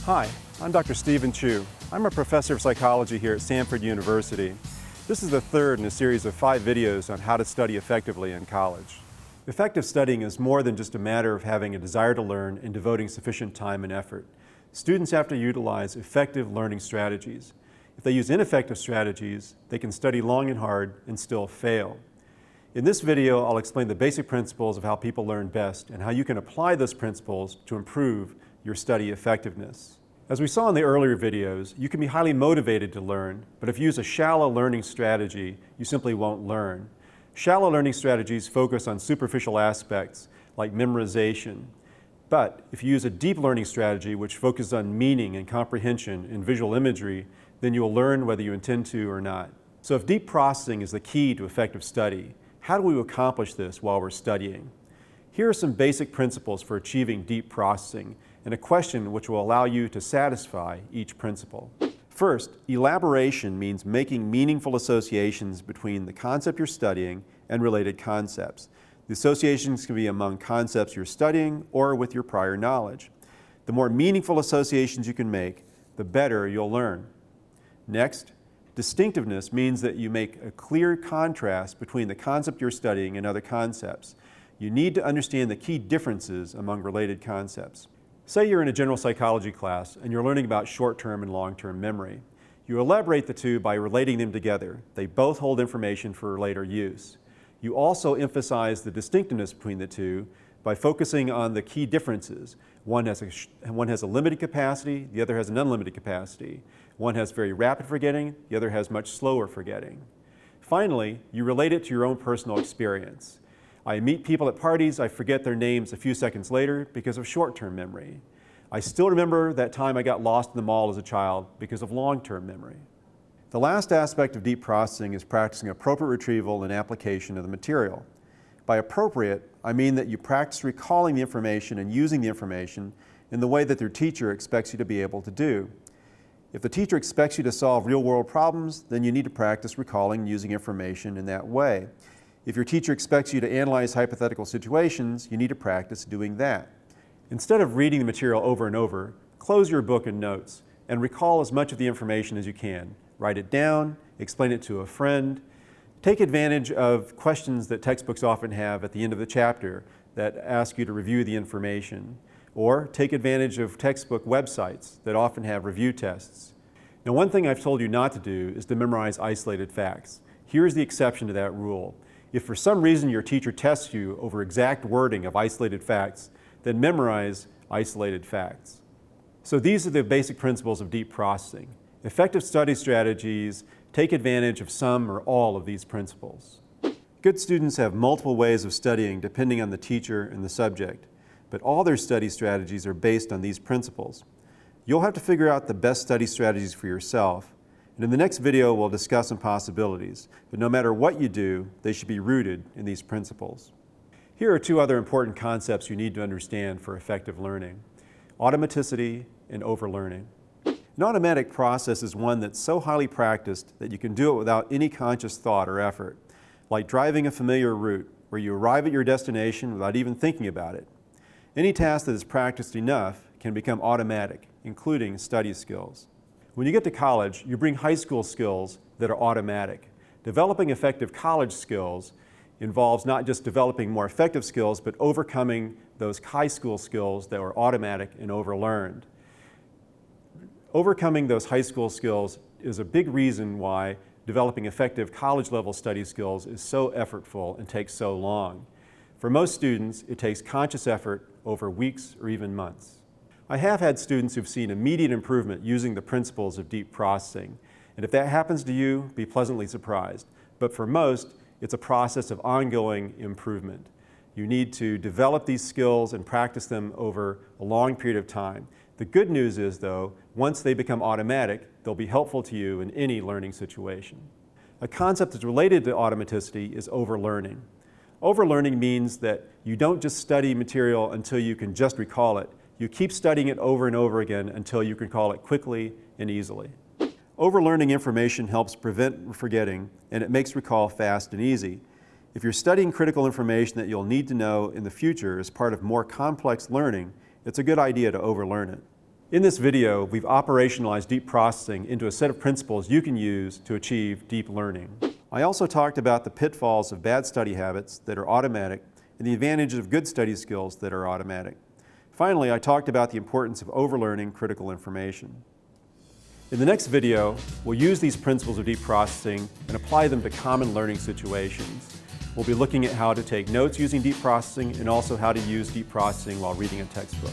Hi, I'm Dr. Stephen Chu. I'm a professor of psychology here at Samford University. This is the third in a series of 5 videos on how to study effectively in college. Effective studying is more than just a matter of having a desire to learn and devoting sufficient time and effort. Students have to utilize effective learning strategies. If they use ineffective strategies, they can study long and hard and still fail. In this video, I'll explain the basic principles of how people learn best and how you can apply those principles to improve your study effectiveness. As we saw in the earlier videos, you can be highly motivated to learn, but if you use a shallow learning strategy, you simply won't learn. Shallow learning strategies focus on superficial aspects like memorization. But if you use a deep learning strategy which focuses on meaning and comprehension and visual imagery, then you will learn whether you intend to or not. So if deep processing is the key to effective study, how do we accomplish this while we're studying? Here are some basic principles for achieving deep processing and a question which will allow you to satisfy each principle. First, elaboration means making meaningful associations between the concept you're studying and related concepts. The associations can be among concepts you're studying or with your prior knowledge. The more meaningful associations you can make, the better you'll learn. Next, distinctiveness means that you make a clear contrast between the concept you're studying and other concepts. You need to understand the key differences among related concepts. Say you're in a general psychology class and you're learning about short-term and long-term memory. You elaborate the two by relating them together. They both hold information for later use. You also emphasize the distinctiveness between the two by focusing on the key differences. One has a limited capacity, the other has an unlimited capacity. One has very rapid forgetting, the other has much slower forgetting. Finally, you relate it to your own personal experience. I meet people at parties, I forget their names a few seconds later because of short-term memory. I still remember that time I got lost in the mall as a child because of long-term memory. The last aspect of deep processing is practicing appropriate retrieval and application of the material. By appropriate, I mean that you practice recalling the information and using the information in the way that your teacher expects you to be able to do. If the teacher expects you to solve real-world problems, then you need to practice recalling and using information in that way. If your teacher expects you to analyze hypothetical situations, you need to practice doing that. Instead of reading the material over and over, close your book and notes and recall as much of the information as you can. Write it down, explain it to a friend. Take advantage of questions that textbooks often have at the end of the chapter that ask you to review the information. Or take advantage of textbook websites that often have review tests. Now, one thing I've told you not to do is to memorize isolated facts. Here's the exception to that rule. If for some reason your teacher tests you over exact wording of isolated facts, then memorize isolated facts. So these are the basic principles of deep processing. Effective study strategies take advantage of some or all of these principles. Good students have multiple ways of studying depending on the teacher and the subject, but all their study strategies are based on these principles. You'll have to figure out the best study strategies for yourself, and in the next video we'll discuss some possibilities, but no matter what you do, they should be rooted in these principles. Here are 2 other important concepts you need to understand for effective learning: automaticity and overlearning. An automatic process is one that's so highly practiced that you can do it without any conscious thought or effort, like driving a familiar route where you arrive at your destination without even thinking about it. Any task that is practiced enough can become automatic, including study skills. When you get to college, you bring high school skills that are automatic. Developing effective college skills involves not just developing more effective skills, but overcoming those high school skills that were automatic and overlearned. Overcoming those high school skills is a big reason why developing effective college-level study skills is so effortful and takes so long. For most students, it takes conscious effort over weeks or even months. I have had students who've seen immediate improvement using the principles of deep processing, and if that happens to you, be pleasantly surprised. But for most, it's a process of ongoing improvement. You need to develop these skills and practice them over a long period of time. The good news is, though, once they become automatic, they'll be helpful to you in any learning situation. A concept that's related to automaticity is overlearning. Overlearning means that you don't just study material until you can just recall it. You keep studying it over and over again until you can recall it quickly and easily. Overlearning information helps prevent forgetting, and it makes recall fast and easy. If you're studying critical information that you'll need to know in the future as part of more complex learning, it's a good idea to overlearn it. In this video, we've operationalized deep processing into a set of principles you can use to achieve deep learning. I also talked about the pitfalls of bad study habits that are automatic and the advantages of good study skills that are automatic. Finally, I talked about the importance of overlearning critical information. In the next video, we'll use these principles of deep processing and apply them to common learning situations. We'll be looking at how to take notes using deep processing and also how to use deep processing while reading a textbook.